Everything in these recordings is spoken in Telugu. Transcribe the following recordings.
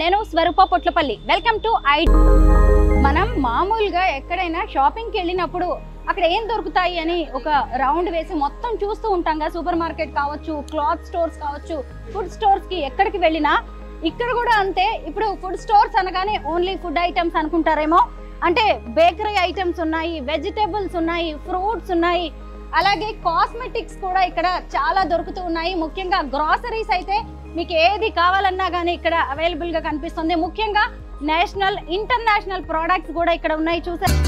నేను స్వరూప పొట్లపల్లి. వెల్కమ్ టు మనం మామూలుగా ఎక్కడైనా షాపింగ్కి వెళ్ళినప్పుడు అక్కడ ఏం దొరుకుతాయి అని ఒక రౌండ్ వేసి మొత్తం చూస్తూ ఉంటాం కదా. సూపర్ మార్కెట్ కావచ్చు, క్లాత్ స్టోర్స్ కావచ్చు, ఫుడ్ స్టోర్స్కి ఎక్కడికి వెళ్ళినా ఇక్కడ కూడా అంతే. ఇప్పుడు ఫుడ్ స్టోర్స్ అనగానే ఓన్లీ ఫుడ్ ఐటమ్స్ అనుకుంటారేమో. అంటే బేకరీ ఐటమ్స్ ఉన్నాయి, వెజిటేబుల్స్ ఉన్నాయి, ఫ్రూట్స్ ఉన్నాయి, అలాగే కాస్మెటిక్స్ కూడా ఇక్కడ చాలా దొరుకుతూ ఉన్నాయి. ముఖ్యంగా గ్రాసరీస్ అయితే మీకు ఏది కావాలన్నా కానీ ఇక్కడ అవైలబుల్గా కనిపిస్తుంది. ముఖ్యంగా నేషనల్, ఇంటర్నేషనల్ ప్రోడక్ట్స్ కూడా ఇక్కడ ఉన్నాయి. చూసారు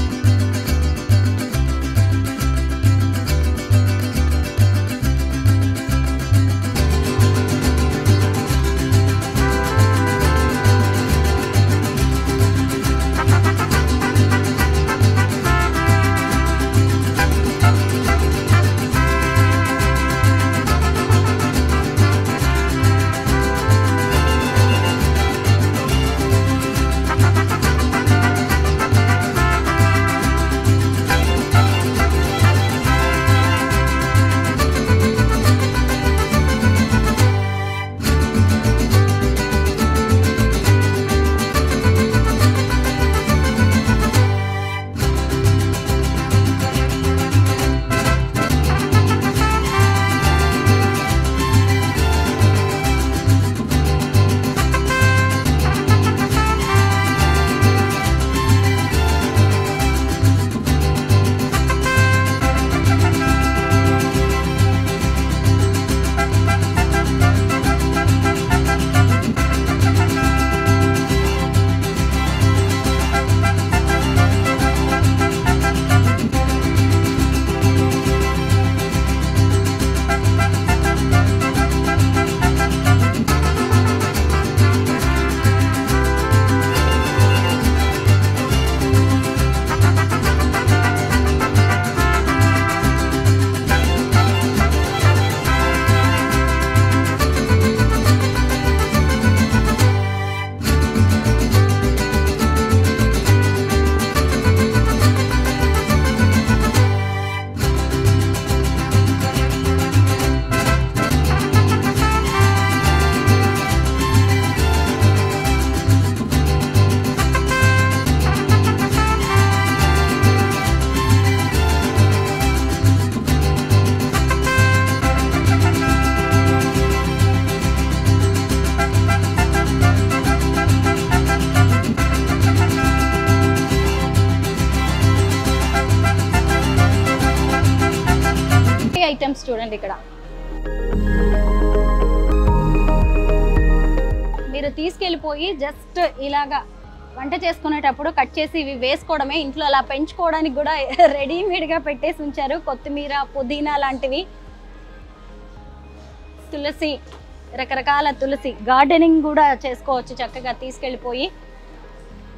ఐటమ్స్ చూడండి. ఇక్కడ మీరు తీసుకెళ్ళిపోయి జస్ట్ ఇలాగా వంట చేసుకునేటప్పుడు కట్ చేసి ఇవి వేసుకోవడమే. ఇంట్లో అలా పెంచుకోవడానికి కూడా రెడీమేడ్గా పెట్టేసి ఉంచారు. కొత్తిమీర, పుదీనా లాంటివి, తులసి, రకరకాల తులసి, గార్డెనింగ్ కూడా చేసుకోవచ్చు చక్కగా తీసుకెళ్ళిపోయి.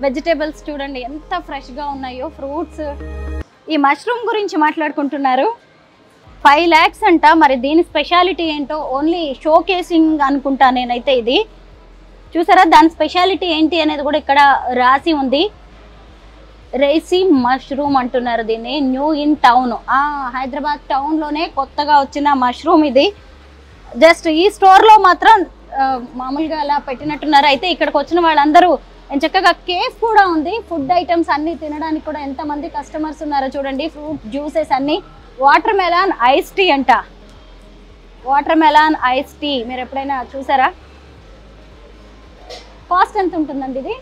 వెజిటేబుల్స్ చూడండి ఎంత ఫ్రెష్గా ఉన్నాయో, ఫ్రూట్స్. ఈ మష్రూమ్ గురించి మాట్లాడుకుంటున్నారు. 5 lakhs అంట. మరి దీని స్పెషాలిటీ ఏంటో, ఓన్లీ షో కేసింగ్ అనుకుంటా నేనైతే. ఇది చూసారా, దాని స్పెషాలిటీ ఏంటి అనేది కూడా ఇక్కడ రాసి ఉంది. రైసీ మష్రూమ్ అంటున్నారు దీన్ని. న్యూ ఇన్ టౌన్, హైదరాబాద్ టౌన్లోనే కొత్తగా వచ్చిన మష్రూమ్ ఇది. జస్ట్ ఈ స్టోర్లో మాత్రం మామూలుగా అలా పెట్టినట్టున్నారు. అయితే ఇక్కడికి వచ్చిన వాళ్ళందరూ చక్కగా కేఫ్ కూడా ఉంది. ఫుడ్ ఐటమ్స్ అన్నీ తినడానికి కూడా ఎంతమంది కస్టమర్స్ ఉన్నారో చూడండి. ఫ్రూట్ జ్యూసెస్ అన్నీ. వాటర్ మెలాన్ ఐస్ టీ అంట. వాటర్ మెలాన్ ఐస్ టీ మీరు ఎప్పుడైనా చూసారా? కాస్ట్ ఎంత ఉంటుందండి ఇది?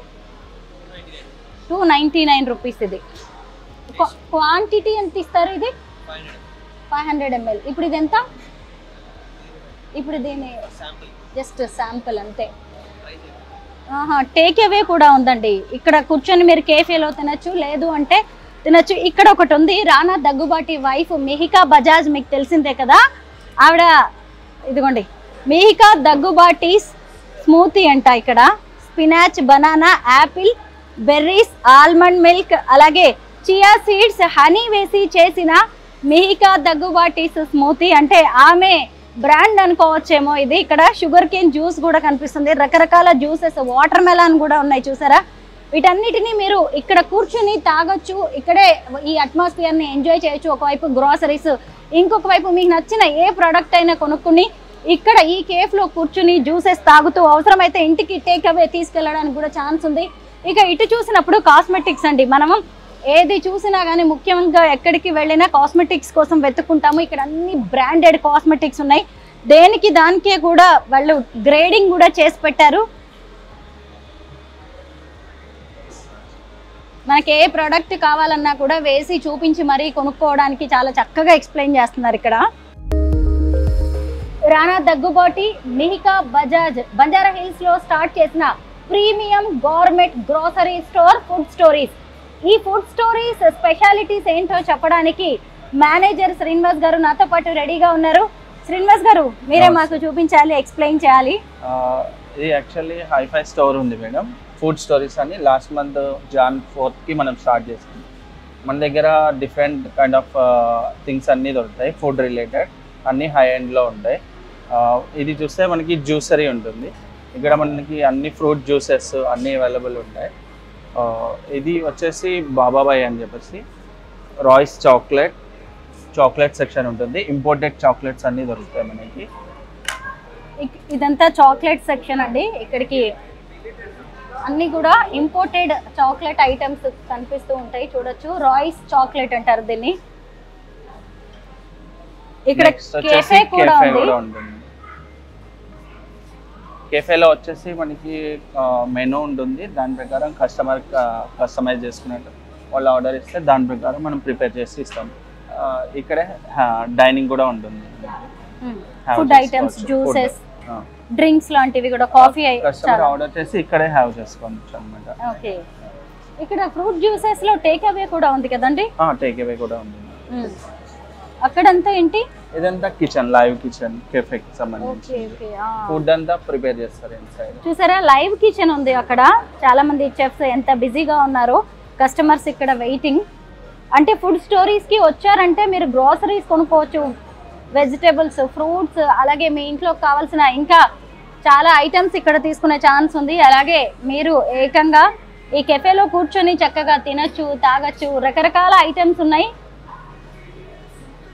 299 రూపీస్. ఇది క్వాంటిటీ ఎంత ఇస్తారు? ఇది 500 ml. ఇప్పుడు ఇది ఎంత? ఇప్పుడు దీని జస్ట్ శాంపుల్ అంతే. టేక్ అవే కూడా ఉందండి. ఇక్కడ కూర్చొని మీరు కేఫేలో తినచ్చు, లేదు అంటే తినచ్చు. ఇక్కడ ఒకటి ఉంది, రానా దగ్గుబాటి వైఫ్ మిహికా బజాజ్, మీకు తెలిసిందే కదా ఆవిడ. ఇదిగోండి, మిహికా దగ్గుబాటి స్మూతీ అంట. ఇక్కడ spinach, banana, Apple, berries, almond milk, అలాగే చియా సీడ్స్, హనీ వేసి చేసిన మిహికా దగ్గుబాటి స్మూతీ. అంటే ఆమె బ్రాండ్ అనుకోవచ్చేమో ఇది. ఇక్కడ షుగర్ కేన్ జ్యూస్ కూడా కనిపిస్తుంది, రకరకాల జ్యూసెస్, వాటర్ మెలాన్ కూడా ఉన్నాయి చూసారా. వీటన్నిటిని మీరు ఇక్కడ కూర్చుని తాగొచ్చు. ఇక్కడే ఈ అట్మాస్ఫియర్ని ఎంజాయ్ చేయొచ్చు. ఒకవైపు గ్రాసరీస్, ఇంకొక వైపు మీకు నచ్చిన ఏ ప్రోడక్ట్ అయినా కొనుక్కుని ఇక్కడ ఈ కేఫ్ లో కూర్చుని జ్యూసెస్ తాగుతూ అవసరమైతే ఇంటికి టేక్ అవే తీసుకెళ్ళడానికి కూడా ఛాన్స్ ఉంది. ఇక ఇటు చూసినప్పుడు కాస్మెటిక్స్ అండి. మనం ఏది చూసినా కానీ ముఖ్యంగా ఎక్కడికి వెళ్ళినా కాస్మెటిక్స్ కోసం వెతుక్కుంటాము. ఇక్కడ అన్ని బ్రాండెడ్ కాస్మెటిక్స్ ఉన్నాయి. దేనికి దానికే కూడా వాళ్ళు గ్రేడింగ్ కూడా చేసి పెట్టారు. మనకి ఏ ప్రోడక్ట్ కావాలన్నా కూడా వేసి చూపించి మరీ కొనుక్కోవడానికి చాలా చక్కగా ఎక్స్ప్లెయిన్ చేస్తున్నారు ఇక్కడ. రానా దగ్గుబాటి మిహికా బజాజ్ బంజారా హిల్స్ లో స్టార్ట్ చేసిన premium government grocery store food stories. ఈ ఫుడ్ స్టోరీస్ స్పెషాలిటీస్ ఏంటో చెప్పడానికి మేనేజర్ శ్రీనివాస్ గారు నాతో పాటు రెడీగా ఉన్నారు. శ్రీనివాస్ గారు, మీరే మాకు చూపించాలి, ఎక్స్ప్లెయిన్ చేయాలి. ఇది యాక్చువల్లీ హైఫై స్టోర్ ఉంది మేడం, ఫుడ్ స్టోరీస్ అని. లాస్ట్ మంత్ Jan 4th కి మనం స్టార్ట్ చేస్తాం. మన దగ్గర డిఫరెంట్ కైండ్ ఆఫ్ థింగ్స్ అన్నీ దొరుకుతాయి, ఫుడ్ రిలేటెడ్ అన్నీ హై ఎండ్లో ఉంటాయి. ఇది చూస్తే మనకి జ్యూసరీ ఉంటుంది. ఇక్కడ మనకి అన్ని ఫ్రూట్ జ్యూసెస్ అన్నీ అవైలబుల్ ఉంటాయి. ఇది వచ్చేసి బాబాబాయ్ అని చెప్పేసి రాయ్స్ చాక్లెట్ సెక్షన్ ఉంటుంది. ఇంపోర్టెడ్ చాక్లెట్స్ అన్నీ దొరుకుతాయి మనకి. ఇదంతా చాక్లెట్ సెక్షన్ అండి. ఇక్కడికి అన్ని కూడా ఇంపోర్టెడ్ చాక్లెట్ ఐటమ్స్ కనిపిస్తూ ఉంటాయి. చూడొచ్చు, రాయ్స్ చాక్లెట్ అంటారు దీన్ని. ఇక్కడ కేఫే కూడా ఉంటుంది. కేఫేలో వచ్చేసి మనకి మెనూ ఉంటుంది. దాని ప్రకారం కస్టమైజ్ చేసుకున్నట్టు వాళ్ళు ఆర్డర్ ఇస్తే దాని ప్రకారం మనం ప్రిపేర్ చేసి ఇస్తాం. ఇక్కడే డైనింగ్ కూడా ఉంటుంది. ఫుడ్ ఐటమ్స్, జ్యూసెస్, డ్రింక్స్ లాంటివి కూడా, కాఫీ కస్టమర్ ఆర్డర్ చేసి ఇక్కడే హ్యావ్ చేసుకోవచ్చు అన్నమాట. ఓకే, ఇక్కడ ఫ్రూట్ జ్యూసెస్ లో టేక్ అవే కూడా ఉంది కదండి? టేక్ అవే కూడా ఉంది. అక్కడంతా ఏంటి? ఇదంతా కిచెన్, లైవ్ కిచెన్, కేఫే కి సంబంధించి ఫుడ్ అంతా ప్రిపేర్ చేస్తారు ఇన్సైడ్. చూసారా, లైవ్ కిచెన్ ఉంది అక్కడ. చాలా మంది చెఫ్స్ ఎంత బిజీగా ఉన్నారో, కస్టమర్స్ ఇక్కడ వెయిటింగ్. అంటే ఫుడ్ స్టోరీస్ కి వచ్చారంటే మీరు గ్రోసరీస్ కొనుక్కోవచ్చు, వెజిటేబుల్స్, ఫ్రూట్స్, అలాగే మీ ఇంట్లో కావాల్సిన ఇంకా చాలా ఐటమ్స్ ఇక్కడ తీసుకునే ఛాన్స్ ఉంది. అలాగే మీరు ఏకంగా ఈ కెఫేలో కూర్చొని చక్కగా తినచ్చు, తాగొచ్చు. రకరకాల ఐటమ్స్ ఉన్నాయి.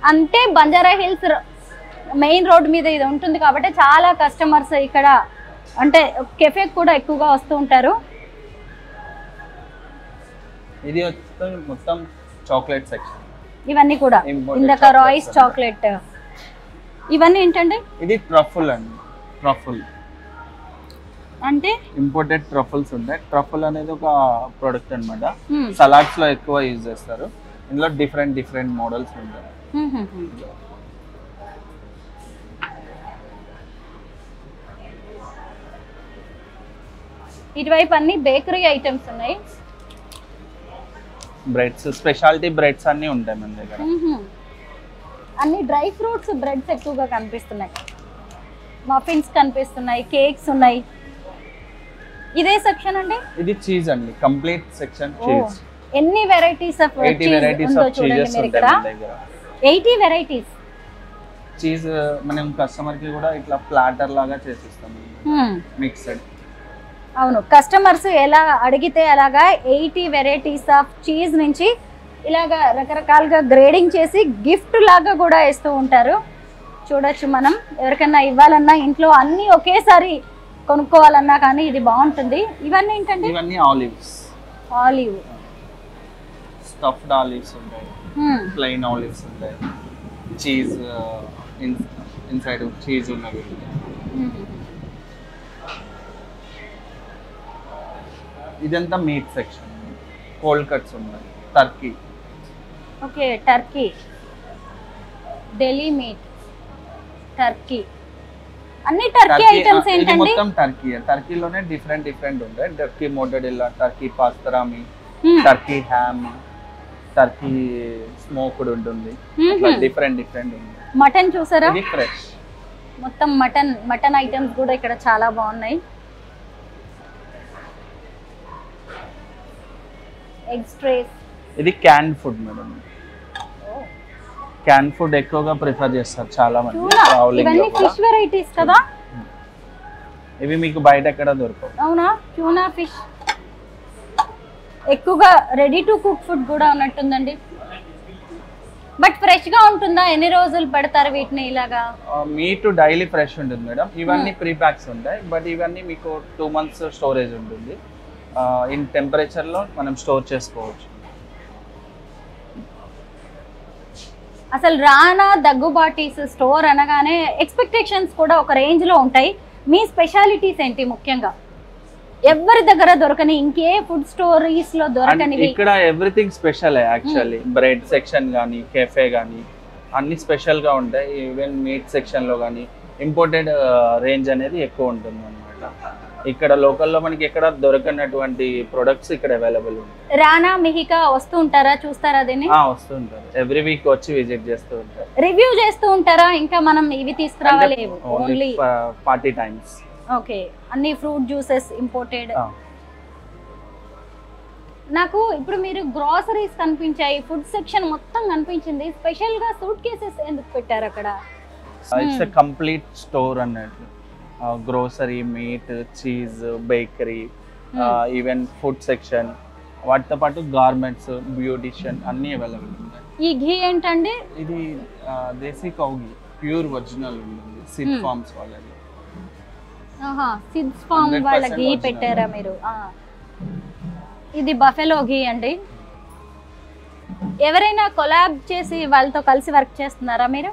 అంటే బంజారా హిల్స్ మెయిన్ రోడ్ మీద ఇది ఉంటుంది కాబట్టి చాలా కస్టమర్స్ ఇక్కడ అంటే కెఫే కూడా ఎక్కువగా వస్తూ ఉంటారు. ఇది మొత్తం చాక్లెట్ సెక్షన్. ఇవన్నీ కూడా ఇందాక రాయ్స్ చాక్లెట్, ఇవన్నీ ఏంటండి? ఇది ట్రఫుల్ అండి. ట్రఫుల్ అంటే ఇంపోర్టెడ్ ట్రఫుల్స్ ఉంటాయి. ట్రఫుల్ అనేది ఒక ప్రోడక్ట్ అన్నమాట. సలాడ్స్ లో ఎక్కువ యూజ్ చేస్తారు. ఇందులో డిఫరెంట్ మోడల్స్ ఉంటాయి. ఇటువైపు అన్ని బేకరీ ఐటమ్స్ ఉన్నాయి. బ్రెడ్స్, స్పెషాలిటీ బ్రెడ్స్ అన్నీ ఉంటాయి మన దగ్గర. అన్ని డ్రై ఫ్రూట్స్ బ్రెడ్స్ ఎక్కువగా కనిపిస్తున్నాయి. మఫిన్స్ కనిపిస్తున్నాయి, కేక్స్ ఉన్నాయి. ఇదే సెక్షన్ అండి? ఇది చీజ్ అండి, కంప్లీట్ సెక్షన్ చీజ్. ఎన్ని varieties of 80 varieties of cheeses ఉంటాయి మన దగ్గర. 80 వెరైటీస్ చీజ్ మనం కస్టమర్ కి కూడా ఇట్లా ప్లాటర్ లాగా చేసిస్తాం, మిక్స్డ్. అవును, కస్టమర్స్ ఎలా అడిగితే అలాగా 80 వెరైటీస్ ఆఫ్ చీజ్ నుంచి ఇలాగా రకరకాలుగా గ్రేడింగ్ చేసి గిఫ్ట్ లాగా కూడా ఇస్తూ ఉంటారు. చూడొచ్చు, మనం ఎవరికైనా ఇవ్వాలన్నా, ఇంట్లో అన్ని ఒకేసారి కొనుక్కోవాలన్నా కానీ ఇది బాగుంటుంది. ఇవన్నీ ఏంటండి? ఇవన్నీ ఆలివ్స్. ఆలివ్ స్టఫ్డ్ ఆలివ్స్ ఉంటాయి, ప్లెయిన్ ఆలివ్స్ ఉంటాయి, చీజ్ ఇన్సైడ్ చీజ్ ఉన్నవి. ఇదంతా మీట్ సెక్షన్. కోల్డ్ కట్స్ ఉన్నాయి, turkey. Okay, turkey, deli meat, turkey, అన్ని టర్కీ ఐటమ్స్ ఏంటండి? మొత్తం టర్కీ. టర్కీలోనే డిఫరెంట్ ఉంటాయి. Turkey mortadella, turkey pastrami, turkey ham, turkey smoked ఉంటుంది. డిఫరెంట్ ఉంది. మటన్ చూసారా? ఇది ఫ్రెష్. మొత్తం మటన్ ఐటమ్స్ కూడా ఇక్కడ చాలా బాగున్నాయి. Eggs trays. ఇది canned food madam. Can food ఎక్కువగా ప్రిఫర్ చేస్తారు చాలా మంది. ఇవన్నీ ఫిష్ వెరైటీస్ కదా? ఇవి మీకు బయట ఎక్కడ దొరకవు. అవునా? ట్యూనా ఫిష్ ఎక్కువగా రెడీ టు కుక్ ఫుడ్ కూడా ఉన్నట్టుందండి. బట్ ఫ్రెష్ గా ఉంటుందా? ఎన్ని రోజులు పెడతారు వీటిని ఇలాగా? మీట్ డైలీ ఫ్రెష్ ఉంటుంది మేడం. ఇవన్నీ ప్రీ ప్యాక్స్ ఉంటాయి, బట్ ఇవన్నీ మీకు 2 months స్టోరేజ్ ఉంటుంది. ఇన్ టెంపరేచర్లో మనం స్టోర్ చేసుకోవచ్చు. అసలు రానా దగ్గుబాటీస్ స్టోర్ అనగానే ఎక్స్పెక్టేషన్స్ కూడా ఒక రేంజ్ లో ఉంటాయి. మీ స్పెషాలిటీస్ ఏంటి ముఖ్యంగా? ఎవరి దగ్గర దొరకని, ఇంకే ఫుడ్ స్టోరీస్ లో దొరకనివి? ఇక్కడ everything special actually. Bread section కానీ, కెఫే కానీ అన్ని స్పెషల్ గా ఉంటాయి. ఈవెన్ మీట్ సెక్షన్ లో కానీ ఇంపోర్టెడ్ రేంజ్ అనేది ఎక్కువ ఉంటుంది అనమాట. ఇక్కడ లోకల్లో మనకి ఎక్కడ దొరకనటువంటి ప్రొడక్ట్స్ ఇక్కడ అవైలబుల్ ఉంటాయి. రానా మిహికా వస్తూ ఉంటారా, చూస్తారా దీన్ని? వస్తుంటారు, ఎవ్రీ వీక్ వచ్చి విజిట్ చేస్తూ ఉంటారు. రివ్యూ చేస్తూ ఉంటారా? ఇంకా మనం ఇవి తీసుకురావాలి ఓన్లీ పార్టీ టైమ్స్. ఓకే, అన్ని ఫ్రూట్ జ్యూసెస్ ఇంపోర్టెడ్. నాకు ఇప్పుడు మీరు గ్రోసరీస్ కనిపించాయి, ఫుడ్ సెక్షన్ మొత్తం కనిపించింది. స్పెషల్ గా సూట్ కేసెస్ ఎందుకు పెట్టారు అక్కడ? ఇట్స్ ఎ కంప్లీట్ స్టోర్ అన్నట్టు. Grocery, meet, cheese, bakery, even food section, వాటితో పాటు గార్మెంట్స్, బ్యూటిషియన్ అన్ని అవైలబుల్ ఉంటాయి. ఈ ఘీ ఏంటండి? ఇది దేశీ కౌ ఘీ, ప్యూర్ ఒరిజినల్ ఉంటుంది, సిడ్ ఫార్మ్స్ వాళ్ళది. సిడ్స్ ఫార్మ్ వాళ్ళ ఘీ పెట్టారా మీరు? ఇది బఫెలో ఘీ అండి. ఎవరైనా కొలాబ్ చేసి వాళ్ళతో కలిసి వర్క్ చేస్తున్నారా మీరు?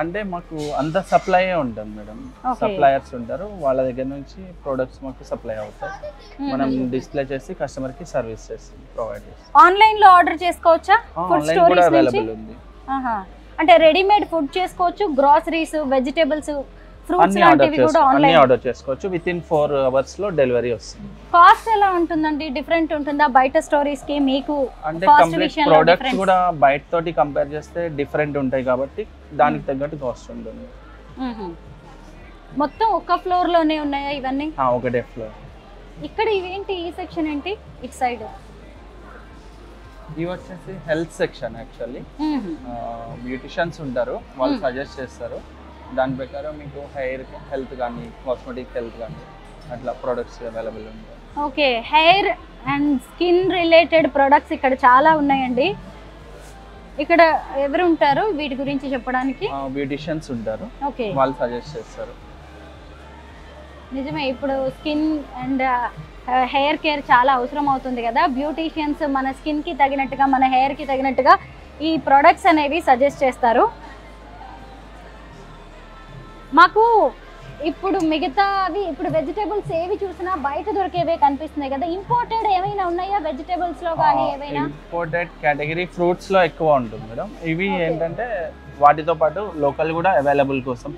అంటే మాకు అంత సప్లై ఉంటుంది మేడం. సప్లయర్స్ ఉంటారు, వాళ్ళ దగ్గర నుంచి ప్రొడక్ట్స్ మాకు సప్లై అవుతాయి. మనం డిస్ప్లే చేసి కస్టమర్ కి సర్వీస్ చేసి ప్రొవైడ్ చేస్తాం. ఆన్లైన్ లో ఆర్డర్ చేసుకోవచ్చా? ఆన్లైన్ కూడా అవైలబుల్ ఉంది. అంటే రెడీమేడ్ ఫుడ్ చేసుకోవచ్చు, గ్రోసరీస్, వెజిటేబుల్స్, ఫ్రూట్స్ లాంటివి కూడా ఆన్లైన్ ఆర్డర్ చేసుకోవచ్చు. విత్ ఇన్ 4 hours లో డెలివరీ వస్తుంది. కాస్ట్ ఎలా ఉంటుందండి? డిఫరెంట్ ఉంటుందా బయట స్టోరీస్ కి మీకు? అంటే కంప్లీట్ ప్రొడక్ట్స్ కూడా బయట తోటి కంపేర్ చేస్తే డిఫరెంట్ ఉంటాయి కాబట్టి దానికి తగ్గట్టు కాస్ట్ ఉంటుంది. మొత్తం ఒక ఫ్లోర్ లోనే ఉన్నాయా ఇవన్నీ? ఒకటే ఫ్లోర్. ఇక్కడ ఇవేంటి? ఈ సెక్షన్ ఏంటి ఇటు సైడ్? ఇవి వచ్చేసి హెల్త్ సెక్షన్. యాక్చువల్లీ బ్యూటిషియన్స్ ఉంటారు, వాళ్ళు సజెస్ట్ చేస్తారు. దాని ప్రకారం మీకు హెయిర్ హెల్త్ కానీ, కాస్మెటిక్ హెల్త్ కానీ అట్లా ప్రొడక్ట్స్ అవైలబుల్ ఉంటాయి. Okay, hair and skin related products ఇక్కడ చాలా ఉన్నాయండి. ఇక్కడ ఎవరు ఉంటారు వీటి గురించి చెప్పడానికి? బ్యూటిషియన్స్ ఉంటారు, ఓకే, వాళ్ళు సజెస్ట్ చేస్తారు. నిజమే, ఇప్పుడు స్కిన్ అండ్ హెయిర్ కేర్ చాలా అవసరం అవుతుంది కదా. బ్యూటిషియన్స్ మన స్కిన్ కి తగినట్టుగా, మన హెయిర్ కి తగినట్టుగా ఈ ప్రొడక్ట్స్ అనేవి సజెస్ట్ చేస్తారు. మాకు ఇప్పుడు మిగతావి, ఇప్పుడు వెజిటేబుల్స్ ఏవి చూసినా బయట దొరికేవే కనిపిస్తున్నాయి కదా. ఇంపోర్టెడ్ ఏమైనా ఉన్నాయా వెజిటేబుల్స్ లో కానీ? ఏమైనా ఇంపోర్టెడ్ కేటగిరీ ఫ్రూట్స్ లో ఎక్కువ ఉంటుంది మేడం. ఇవి ఏంటంటే వాటితో పాటు లోకల్ కూడా అవైలబుల్ కోసం.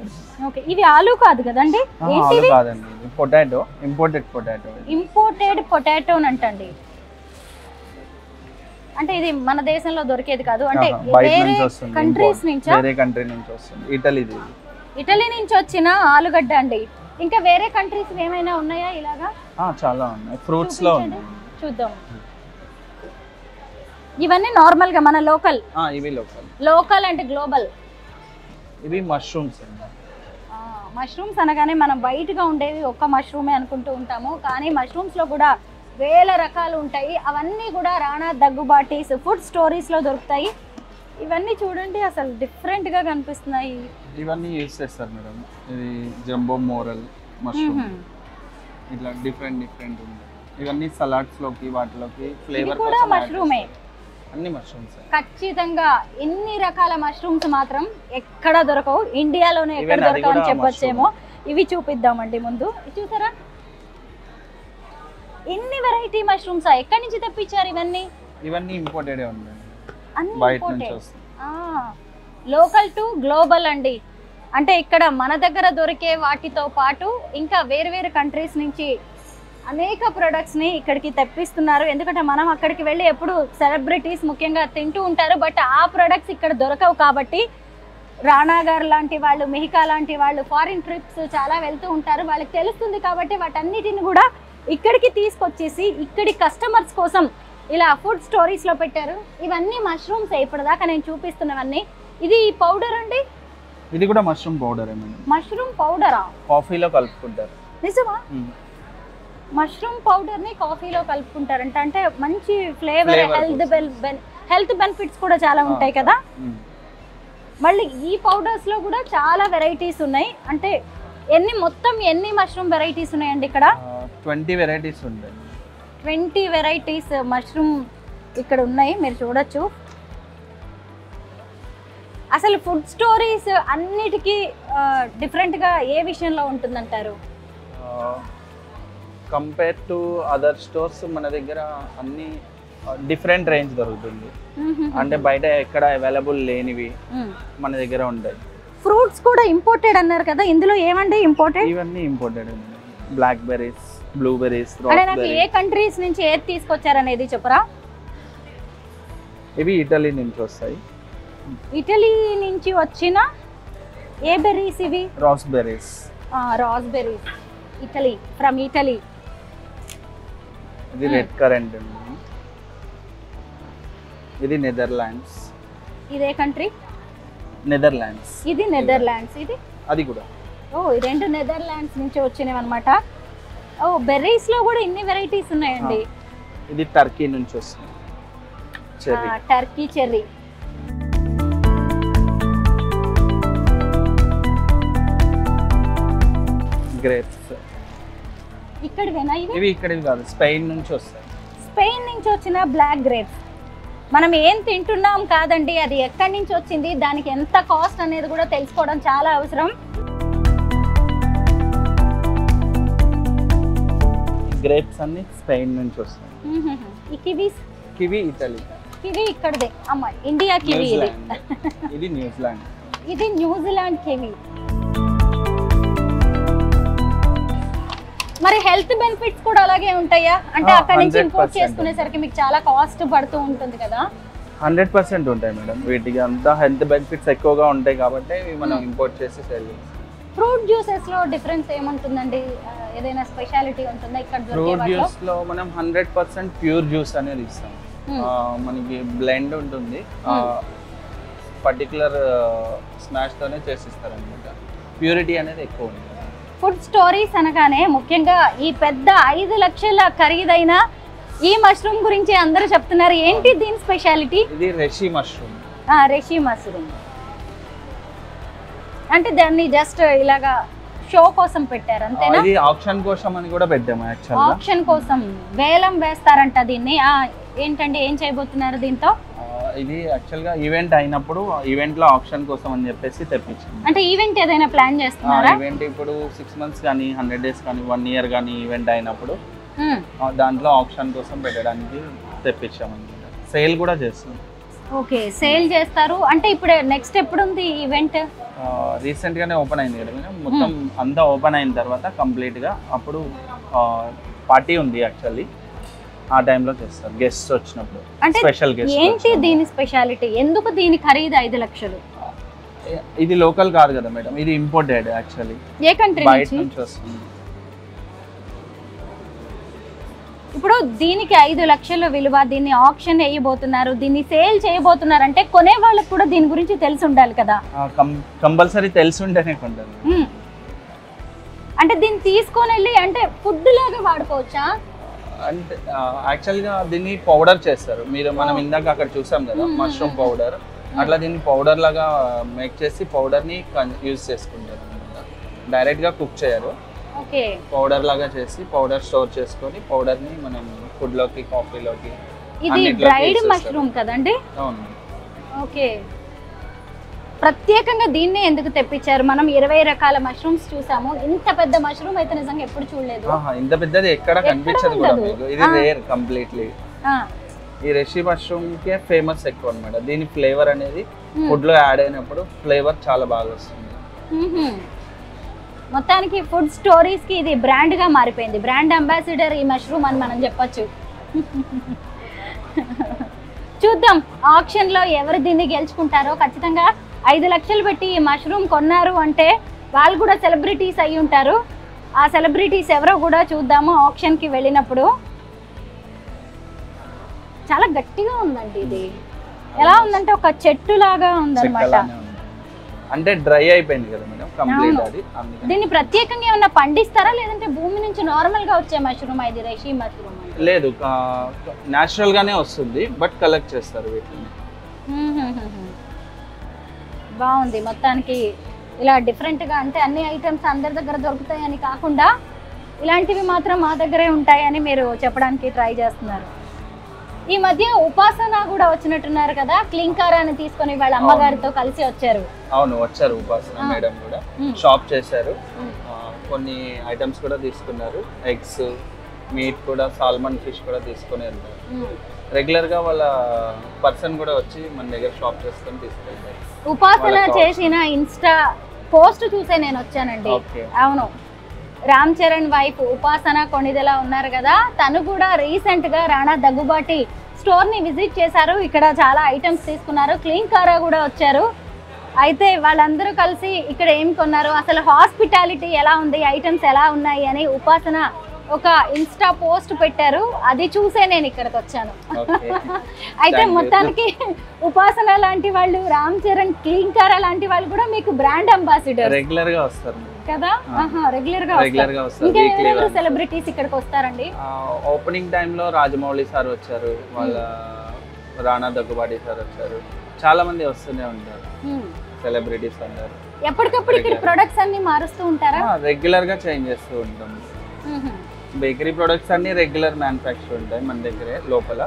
ఓకే, ఇవి ఆలు కాదు కదండి? ఆలు కాదండి, potato, imported potato. Imported potato అంటండి. అంటే ఇది మన దేశంలో దొరికేది కాదు, అంటే వేరే కంట్రీస్ నుంచి? వేరే కంట్రీ నుంచి వస్తుంది. ఇటలీ నుంచి వచ్చిన ఆలుగడ్డ అండి. ఇంకా వేరే కంట్రీస్ ఏమైనా ఉన్నాయా ఇలాగా? చాలా ఉన్నాయి, ఫ్రూట్స్ లో ఉన్నాయి. చూద్దాం. ఇవన్నీ నార్మల్ గా మన లోకల్? ఇవి లోకల్. లోకల్ అంటే గ్లోబల్. ఇవి మష్రూమ్స్. మష్రూమ్స్ అనగానే మనం వైట్ గా ఉండేవి ఒక్క మష్రూమే అనుకుంటూ ఉంటాము, కానీ మష్రూమ్స్ లో కూడా వేల రకాలు ఉంటాయి. అవన్నీ కూడా రానా దగ్గుబాటీస్ ఫుడ్ స్టోరీస్ లో దొరుకుతాయి. ఇవన్నీ చూడండి, అసలు డిఫరెంట్ గా కనిపిస్తున్నాయి. ఇవన్నీ యూస్ చేస్తారు మేడం. ఇది జంబో మోరల్ మష్రూమ్, ఇట్లా డిఫరెంట్ ఉంది. ఇవన్నీ సలాడ్స్ లోకి, వాటిలోకి ఫ్లేవర్ కూడా మష్రూమే. అన్ని మష్రూమ్స్. ఖచ్చితంగా ఇన్ని రకాల మష్రూమ్స్ మాత్రం ఎక్కడ దొరకవు, ఇండియాలోనే ఎక్కడ దొరకవు అని చెప్పొచ్చేమో. ఇవి చూపిద్దామండి ముందు. చూసారా ఎన్ని వెరైటీ మష్రూమ్స్? ఎక్కడి నుంచి తెప్పించారు ఇవన్నీ? ఇవన్నీ ఇంపోర్టెడ్ ఉన్నాయి, లోకల్ టు గ్లోబల్ అండి. అంటే ఇక్కడ మన దగ్గర దొరికే వాటితో పాటు ఇంకా వేరు వేరు కంట్రీస్ నుంచి అనేక ప్రొడక్ట్స్ ని ఇక్కడికి తెప్పిస్తున్నారు. ఎందుకంటే మనం అక్కడికి వెళ్ళి ఎప్పుడు సెలబ్రిటీస్ ముఖ్యంగా తింటూ ఉంటారు, బట్ ఆ ప్రొడక్ట్స్ ఇక్కడ దొరకవు. కాబట్టి రానా గారు లాంటి వాళ్ళు, మిహికా లాంటి వాళ్ళు ఫారిన్ ట్రిప్స్ చాలా వెళ్తూ ఉంటారు, వాళ్ళకి తెలుస్తుంది. కాబట్టి వాటన్నిటిని కూడా ఇక్కడికి తీసుకొచ్చేసి ఇక్కడి కస్టమర్స్ కోసం ఇలా ఫుడ్ స్టోరీస్ లో పెట్టారు. ఇవన్నీ మష్రూమ్స్ ఇప్పటిదాకా నేను చూపిస్తున్నవన్నీ. ఇది పౌడర్ అండి? ఇది కూడా మష్రూమ్ పౌడర్. మష్రూమ్ పౌడరా? కాఫీలో కలుపుకుంటారు. నిజమా? మష్రూమ్ పౌడర్ ని కాఫీలో కలుపుకుంటారంట. అంటే మంచి ఫ్లేవర్, హెల్త్ బెనిఫిట్స్ కూడా చాలా ఉంటాయి కదా. మళ్ళీ ఈ పౌడర్స్ లో కూడా చాలా వెరైటీస్ ఉన్నాయి. అంటే మొత్తం ఎన్ని మష్రూమ్ వెరైటీస్ ఉన్నాయండి ఇక్కడ? 20 వెరైటీస్ ఉంటాయి. 20 వెరైటీస్ మష్రూమ్ ఇక్కడ ఉన్నాయి, మీరు చూడొచ్చు. అసలు ఫుడ్ స్టోరీస్ అన్నిటికీ డిఫరెంట్గా ఏ విషయంలో ఉంటుందంటారు? కంపేర్ టు అదర్ స్టోర్స్ మన దగ్గర అన్ని డిఫరెంట్ రేంజ్ దొరుకుతుంది. అంటే బయట ఎక్కడ అవైలబుల్ లేనివి మన దగ్గర ఉంటాయి. ఫ్రూట్స్ కూడా ఇంపోర్టెడ్ అన్నారు కదా, ఇందులో ఏమండి ఇంపోర్టెడ్? ఇవన్నీ ఇంపోర్టెడ్. బ్లాక్ బెర్రీస్, బ్లూబెర్రీస్, అంటే నాకు ఏ కంట్రీస్ నుంచి ఏది తీసుకొచ్చారనేది చెప్పరా? ఇవి ఇటలీ నుంచి వస్తాయి. ఇటలీ నుంచి వచ్చిన ఏ బెర్రీస్ ఇవి? Raspberries. Raspberries, Italy, from Italy. ఇది రెడ్ కరెంట్ అండి. ఇది నెదర్లాండ్స్. ఇదే కంట్రీ? నెదర్లాండ్స్. ఇది నెదర్లాండ్స్. ఇది అది కూడా. ఈ రెండు నెదర్లాండ్స్ నుంచి వచ్చినవి అనమాట. బెర్రీస్ లో కూడా ఇన్ని వెరైటీస్ ఉన్నాయండి. ఇది టర్కీ నుంచి వస్తుంది. Turkey cherry. గ్రేప్స్. ఇక్కడివేనా ఇవి? ఇవి ఇక్కడివి కాదు, స్పెయిన్ నుంచి వస్తాయి. స్పెయిన్ నుంచి వచ్చిన బ్లాక్ గ్రేప్స్. మనం ఏం తింటున్నాం కాదండి, అది ఎక్కడి నుంచి వచ్చింది, దానికి ఎంత కాస్ట్ అనేది కూడా తెలుసుకోవడం చాలా అవసరం. గ్రేప్స్ అన్ని స్పెయిన్ నుంచి వస్తాయి. ఈ కివీస్? Kiwi Italy. కివి ఇక్కడదే. అమ్మ, ఇండియా కివి. ఇది ఇది న్యూజిలాండ్. ఇది న్యూజిలాండ్ కివి. మరి హెల్త్ బెనిఫిట్స్ కూడా అలాగే ఉంటాయా? అంటే అక్కడ నుంచి ఇంపోర్ట్ చేసుకునేసరికి మీకు చాలా కాస్ట్ పడుతూ ఉంటుంది కదా? 100% ఉంటాయి మేడం. వీటికి అంతా హెల్త్ బెనిఫిట్స్ ఎక్కువగా ఉంటాయి కాబట్టి మనం ఇంపోర్ట్ చేసి సేల్ చేస్తాం. ఫ్రూట్ జ్యూసెస్ లో డిఫరెన్స్ ఏముంటుందండి? ఏదైనా స్పెషాలిటీ ఉంటుందా ఇక్కడ? ఫ్రూట్ జ్యూస్ లో మనం 100% ప్యూర్ జ్యూస్ అనేది ఇస్తాం. మనకి బ్లెండ్ ఉంటుంది, పర్టికులర్ స్మాష్ తోనే చేసిస్తారు అనమాట. ప్యూరిటీ అనేది ఎక్కువ ఉంటుంది. ఫుడ్ స్టోరీస్ అనగానే ముఖ్యంగా ఈ పెద్ద 5 లక్షల ఖరీదైన ఈ మష్రూమ్ గురించి అందరూ చెప్తున్నారు. ఏంటి దీని స్పెషాలిటీ? ఇది రెషి మష్రూమ్. రెషి మష్రూమ్ అంటే దాన్ని జస్ట్ ఇలాగా షో కోసం పెట్టారు అంతేనా? ఇది ఆప్షన్ కోసం అని కూడా పెట్టాము. యాక్చువల్గా ఆప్షన్ కోసం వేలం వేస్తారంట దీన్ని. ఏంటండి, ఏం చేయబోతున్నారు దీంతో? ఇది యాక్చువల్గా ఈవెంట్ అయినప్పుడు ఈవెంట్ లో ఆప్షన్ కోసం అని చెప్పేసి తెప్పించాము. అంటే ఈవెంట్ ఏదైనా ప్లాన్ చేస్తున్నారా? ఈవెంట్ ఇప్పుడు 6 months కానీ 100 days కానీ 1 year కానీ ఈవెంట్ అయినప్పుడు దాంట్లో ఆప్షన్ కోసం పెట్టడానికి తెప్పించాము అనమాట. సేల్ కూడా చేస్తాం. ఓకే, సేల్ చేస్తారు. అంటే ఇప్పుడు నెక్స్ట్ ఎప్పుడు ఉంది ఈవెంట్? రీసెంట్ గానే ఓపెన్ అయింది కదా మేడం. మొత్తం అంతా ఓపెన్ అయిన తర్వాత కంప్లీట్ గా అప్పుడు పార్టీ ఉంది యాక్చువల్లీ. ఆ టైంలో చేస్తారు గెస్ట్స్ వచ్చినప్పుడు. అంటే స్పెషల్ గెస్ట్. ఏంటి దీని స్పెషాలిటీ? ఎందుకు దీని ఖరీదు 5 లక్షలు? ఇది లోకల్ కాదు కదా మేడం, ఇది ఇంపోర్టెడ్ యాక్చువల్లీ. ఏ కంట్రీ నుంచి వస్తుంది. ఇప్పుడు దీనికి 5 లక్షల విలువ. దీన్ని ఆప్షన్ వేయబోతున్నారు, దీన్ని సేల్ చేయబోతున్నారు. అంటే కొనే వాళ్ళకి కూడా దీని గురించి తెలిసి ఉండాలి కదా? కంపల్సరీ తెలిసి ఉంటేనే కొంటారు. అంటే దీన్ని తీసుకొని వెళ్ళి అంటే ఫుడ్ లాగా వాడుకోవచ్చా? అంటే యాక్చువల్గా దీన్ని పౌడర్ చేస్తారు. మనం ఇందాక అక్కడ చూసాం కదా మష్రూమ్ పౌడర్, అట్లా దీన్ని పౌడర్ లాగా మేక్ చేసి పౌడర్ని యూజ్ చేసుకుంటారు. డైరెక్ట్గా కుక్ చేయరు. ఓకే, పౌడర్ లాగా చేసి పౌడర్ స్టోర్ చేసుకొని పౌడర్ని మనం ఫుడ్లోకి, కాఫీలోకి. ఇది డ్రైడ్ మష్రూమ్ కదండి? అవును. ఓకే, ప్రత్యేకంగా దీన్నే ఎందుకు తెప్పించారు? మనం 20 రకాల మష్రూమ్స్ చూసాము, ఇంత పెద్ద మష్రూమ్ అయితే నిజంగా ఎప్పుడు చూడలేదు. ఇంత పెద్దది ఎక్కడ కనిపించదు కూడా మీకు. ఇది రేర్ కంప్లీట్లీ. ఈ రెషి మష్రూమ్ కే ఫేమస్ ఎక్కువ అన్నమాట. దీని ఫ్లేవర్ అనేది ఫుడ్ లో యాడ్ అయినప్పుడు ఫ్లేవర్ చాలా బాగా వస్తుంది. మొత్తానికి ఫుడ్ స్టోరీస్ కి ఇది బ్రాండ్ గా మారిపోయింది. బ్రాండ్ అంబాసిడర్ ఈ మష్రూమ్ అని మనం చెప్పొచ్చు. చూద్దాం ఆప్షన్ లో ఎవరు దీన్ని గెలుచుకుంటారో. ఖచ్చితంగా 5 లక్షలు పెట్టి ఈ మష్రూమ్ కొన్నారు అంటే వాళ్ళు కూడా సెలబ్రిటీస్ అయి ఉంటారు. ఆ సెలబ్రిటీస్ ఎవరో కూడా చూద్దాము ఆప్షన్ కి వెళ్ళినప్పుడు. చాలా గట్టిగా ఉందండి ఇది. ఎలా ఉందంటే ఒక చెట్టు లాగా ఉందన్నమాట. అంటే డ్రై అయిపోయింది కదా మేడం కంప్లీట్ అది. దీన్ని ప్రత్యేకంగా ఏమన్నా పండిస్తారా లేదంటే భూమి నుంచి నార్మల్ గా వచ్చే మష్రూమ్ ఇది రెషి మష్రూమ్ అంటే? లేదు, న్యాచురల్ గానే వస్తుంది, బట్ కలెక్ట్ చేస్తారు వీటిని. బాగుంది. మొత్తానికి ఇలా డిఫరెంట్ గా, అంటే అన్ని ఐటమ్స్ అందరి దగ్గర దొరుకుతాయని కాకుండా ఇలాంటివి మాత్రం మా దగ్గరే ఉంటాయని మీరు చెప్పడానికి ట్రై చేస్తున్నారు. ఈ మధ్య ఉపాసన కూడా వచ్చినట్టున్నారు కదా, క్లింకారాన్ని తీసుకొని వాళ్ళ అమ్మగారితో కలిసి వచ్చారు. అవును, వచ్చారు ఉపాసన మేడం కూడా, షాప్ చేశారు, కొన్ని ఐటమ్స్ కూడా తీసుకున్నారు, ఎగ్స్, మీట్ కూడా, సాల్మన్ ఫిష్ కూడా తీసుకొని వెళ్తారు. రెగ్యులర్ గా వాళ్ళ పర్సన్ కూడా వచ్చి మన దగ్గర షాప్ చేసుకొని తీసుకెళ్తారు. ఉపాసన చేసిన ఇన్స్టా పోస్ట్ చూసే నేను వచ్చానండి. అవును, రామ్ చరణ్ వైఫ్ ఉపాసన కొణిదెల ఉన్నారు కదా, తను కూడా రీసెంట్ గా రాణా దగ్గుబాటి స్టోర్ ని విజిట్ చేశారు. ఇక్కడ చాలా ఐటమ్స్ తీసుకున్నారు, క్లింకారా కూడా వచ్చారు. అయితే వాళ్ళందరూ కలిసి ఇక్కడ ఏం కొన్నారు, అసలు హాస్పిటాలిటీ ఎలా ఉంది, ఐటమ్స్ ఎలా ఉన్నాయి అని ఉపాసన ఒక ఇన్స్టా పోస్ట్ పెట్టారు. అది చూసే నేను ఇక్కడికి వచ్చాను. అయితే మొత్తానికి ఉపాసన లాంటి వాళ్ళు, రామ్ చరణ్, క్లింకారా లాంటి వాళ్ళు కూడా మీకు బ్రాండ్ అంబాసిడర్ రెగ్యులర్ గా వస్తారు కదా. రెగ్యులర్ గా వస్తారు. ఇంకా సెలబ్రిటీస్ ఇక్కడికి వస్తారండి. ఓపెనింగ్ టైమ్ లో రాజమౌళి సార్ వచ్చారు, వాళ్ళ రాణా దగ్గుబాటి సార్ వచ్చారు, చాలా మంది వస్తూనే ఉంటారు సెలబ్రిటీస్ అందరు. ఎప్పటికప్పుడు ఇక్కడ ప్రొడక్ట్స్ అన్ని మారుస్తూ ఉంటారా? రెగ్యులర్ గా చేంజ్ చేస్తూ ఉంటాం. బేకరీ ప్రొడక్ట్స్ అన్ని రెగ్యులర్ మ్యానుఫ్యాక్చర్ ఉంటాయి మన దగ్గరే. లోపల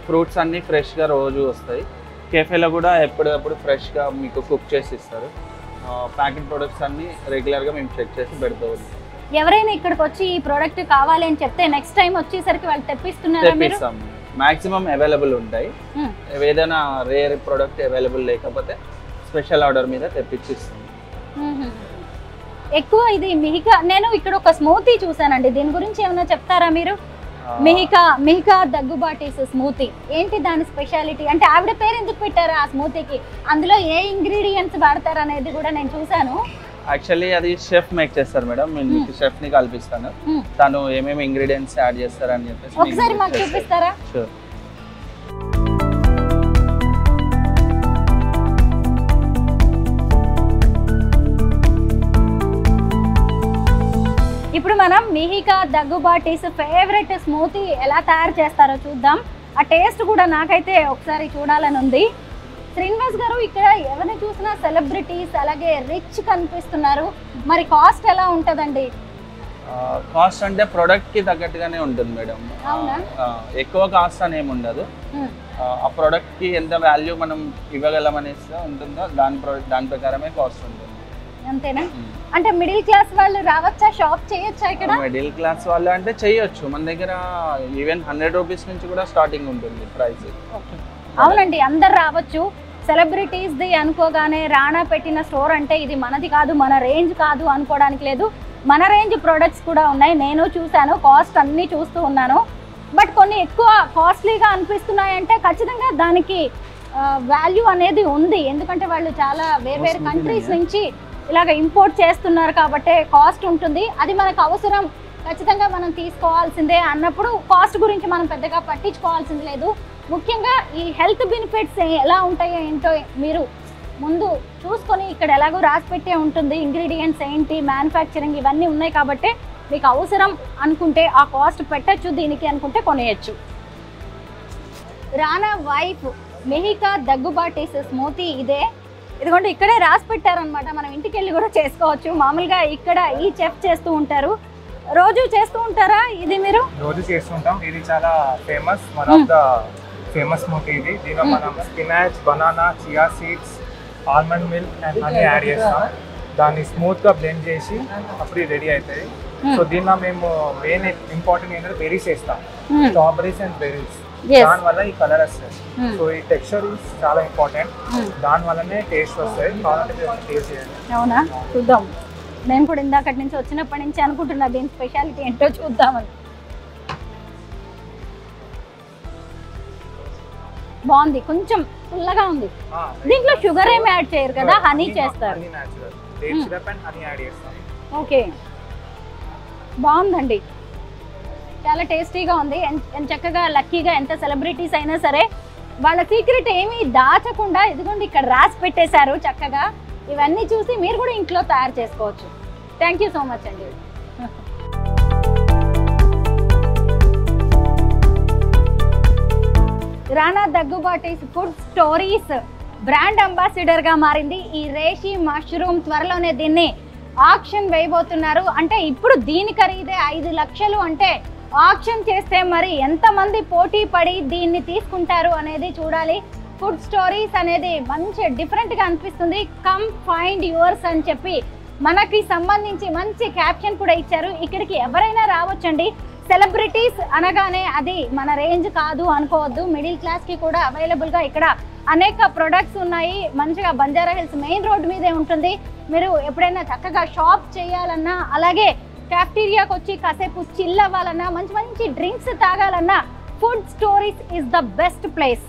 ఫ్రూట్స్ అన్ని ఫ్రెష్ గా రోజు వస్తాయి. కెఫేలో కూడా ఎప్పటికప్పుడు ఫ్రెష్ గా మీకు కుక్ చేసి ఇస్తారు. ప్యాకెట్ ప్రొడక్ట్స్ అన్ని రెగ్యులర్ గా మేము చెక్ చేసి పెడుతూ ఉంటాం. ఎవరైనా ఇక్కడికి వచ్చి ఈ ప్రోడక్ట్ కావాలి అని చెప్తే నెక్స్ట్ టైం వచ్చేసరికి వాళ్ళు తెప్పిస్తాం. మాక్సిమం అవైలబుల్ ఉంటాయి. ఏదైనా రేర్ ప్రోడక్ట్ అవైలబుల్ లేకపోతే స్పెషల్ ఆర్డర్ మీద తెప్పించిస్తాం. ఎక్కువ ఇది మిహికా, నేను ఇక్కడ ఒక స్మూతీ చూసానండి, దీని గురించి ఏమైనా చెప్తారా మీరు? మిహికా దగ్గుబాటి స్మూతీ ఏంటి, దాని స్పెషాలిటీ అంటే ఆవిడ పేరు ఎందుకు పెట్టారు ఆ స్మూతీకి, అందులో ఏ ఇంగ్రీడియంట్స్ వాడతారు అనేది కూడా నేను చూసాను. యాక్చువల్లీ అది షెఫ్ మేక్ చేస్తారు మేడం, నేను షెఫ్ ని కల్పిస్తాను, తను ఏమేమి ఇంగ్రీడియంట్స్ యాడ్ చేస్తారని చెప్పేసి ఒకసారి మాకు చూపిస్తారా? షూర్. ఇప్పుడు మనం మిహికా దగ్గుబాటిస్ ఫేవరెట్ స్మూతీ ఎలా తయారు చేస్తారో చూద్దాం. ఆ టేస్ట్ కూడా నాకైతే ఒకసారి చూడాలని ఉంది. శ్రీనివాస్ గారు, ఇక్కడ ఎవరిని చూసినా సెలబ్రిటీస్ అలాగే రిచ్ కనిపిస్తున్నారు, మరి కాస్ట్ ఎలా ఉంటుందండి? కాస్ట్ అంటే ప్రొడక్ట్ కి తగ్గట్టుగానే ఉంటుంది మేడం. ఎక్కువ కాస్ట్ అని ఏమి ఉండదు. ఆ ప్రొడక్ట్ కి ఎంత వాల్యూ మనం ఇవ్వగలం అనేసి ఉంటుందో దాని ప్రకారమే కాస్ట్ ఉంటుంది. అంతేనా? అంటే మిడిల్ క్లాస్ వాళ్ళు రావచ్చా, షాప్ చేయొచ్చా ఇక్కడ? మిడిల్ క్లాస్ వాళ్ళు అంటే చేయొచ్చు, మన దగ్గర ఈవెన్ 100 రూపీస్ నుంచి కూడా స్టార్టింగ్ ఉంటుంది ప్రైస్. అవునండి, అందరు రావచ్చు. సెలబ్రిటీస్ ది అనుకోగానే రాణా పెట్టిన స్టోర్ అంటే ఇది మనది కాదు, మన రేంజ్ కాదు అనుకోవడానికి లేదు. మన రేంజ్ ప్రొడక్ట్స్ కూడా ఉన్నాయి, నేను చూశాను, కాస్ట్ అన్నీ చూస్తూ ఉన్నాను. బట్ కొన్ని ఎక్కువ కాస్ట్లీగా అనిపిస్తున్నాయంటే ఖచ్చితంగా దానికి వాల్యూ అనేది ఉంది. ఎందుకంటే వాళ్ళు చాలా వేరే కంట్రీస్ నుంచి ఇలాగ ఇంపోర్ట్ చేస్తున్నారు కాబట్టి కాస్ట్ ఉంటుంది. అది మనకు అవసరం, ఖచ్చితంగా మనం తీసుకోవాల్సిందే అన్నప్పుడు కాస్ట్ గురించి మనం పెద్దగా పట్టించుకోవాల్సింది లేదు. ముఖ్యంగా ఈ హెల్త్ బెనిఫిట్స్ ఎలా ఉంటాయో ఏంటో మీరు ముందు చూసుకొని, ఇక్కడ ఎలాగో రాసి పెట్టే ఉంటుంది ఇంగ్రీడియంట్స్ ఏంటి, మ్యానుఫ్యాక్చరింగ్ ఇవన్నీ ఉన్నాయి కాబట్టి మీకు అవసరం అనుకుంటే ఆ కాస్ట్ పెట్టచ్చు, దీనికి అనుకుంటే కొనేయచ్చు. రానా వైఫ్ మిహికా దగ్గుబాటిస్ స్మూతీ ఇదే, ఇదిగోండి ఇక్కడే రాసి పెట్టారనమాట. మనం ఇంటికి వెళ్ళి కూడా చేసుకోవచ్చు. మామూలుగా ఇక్కడ ఈ చెఫ్ చేస్తూ ఉంటారు. రోజు చేస్తూ ఉంటారా ఇది మీరు? రోజు చేస్తుంటాం. ఇది చాలా famous, one of the famous smoothie ఇది. దీనిలో మనం spinach, banana, chia seeds, almond milk and honey add చేస్తాం. దాన్ని స్మూత్ గా బ్లెండ్ చేసి అప్పుడు రెడీ అవుతుంది. సో దీనిలో మేము మెయిన్ ఇంపార్టెంట్ ఏంటంటే బెర్రీస్ వేస్తాం, స్ట్రాబెరీస్ అండ్ బెర్రీస్. దాని వల్ల ఈ కలర్ వస్తుంది. సో ఈ టెక్స్చర్ చాలా ఇంపార్టెంట్, దాని వల్లనే టేస్ట్ వస్తుంది. కావాలంటే టేస్ట్ చేయండి. అవునా, చూద్దాం. నేను కూడా ఇందాకటి నుంచి వచ్చినప్పటి నుంచి అనుకుంటున్నా దీని స్పెషాలిటీ ఏంటో చూద్దామని. బాగుంది, కొంచెం పుల్లగా ఉంది. దీంట్లో షుగర్ ఏమి యాడ్ చేయరు కదా, హనీ చేస్తారు. ఓకే, బాగుందండి, చాలా టేస్టీగా ఉంది. చక్కగా లక్కీగా ఎంత సెలబ్రిటీస్ అయినా సరే వాళ్ళ సీక్రెట్ ఏమీ దాచకుండా ఇదిగోండి ఇక్కడ రాసి పెట్టేశారు చక్కగా. ఇవన్నీ చూసి మీరు కూడా ఇంట్లో తయారు చేసుకోవచ్చు. థ్యాంక్ యూ సో మచ్ అండి. రానా Daggubati food stories brand ambassador గా మారింది ఈ రేషి మష్రూమ్. త్వరలోనే దీన్ని ఆక్షన్ వేయబోతున్నారు. అంటే ఇప్పుడు దీని ఖరీదే 5 లక్షలు. అంటే ఆక్షన్ చేస్తే మరి ఎంతమంది పోటీ పడి దీన్ని తీసుకుంటారు అనేది చూడాలి. ఫుడ్ స్టోరీస్ అనేది మంచి డిఫరెంట్గా అనిపిస్తుంది. కమ్ ఫైండ్ యువర్స్ అని చెప్పి మనకి సంబంధించి మంచి క్యాప్షన్ కూడా ఇచ్చారు. ఇక్కడికి ఎవరైనా రావచ్చండి. సెలబ్రిటీస్ అనగానే అది మన రేంజ్ కాదు అనుకోవద్దు. మిడిల్ క్లాస్కి కూడా అవైలబుల్గా ఇక్కడ అనేక ప్రొడక్ట్స్ ఉన్నాయి. మంచిగా బంజారా హిల్స్ మెయిన్ రోడ్ మీదే ఉంటుంది. మీరు ఎప్పుడైనా చక్కగా షాప్ చేయాలన్నా, అలాగే క్యాఫ్టీరియాకి వచ్చి కాసేపు చిల్ అవ్వాలన్నా, మంచి మంచి డ్రింక్స్ తాగాలన్నా food stories is the best place.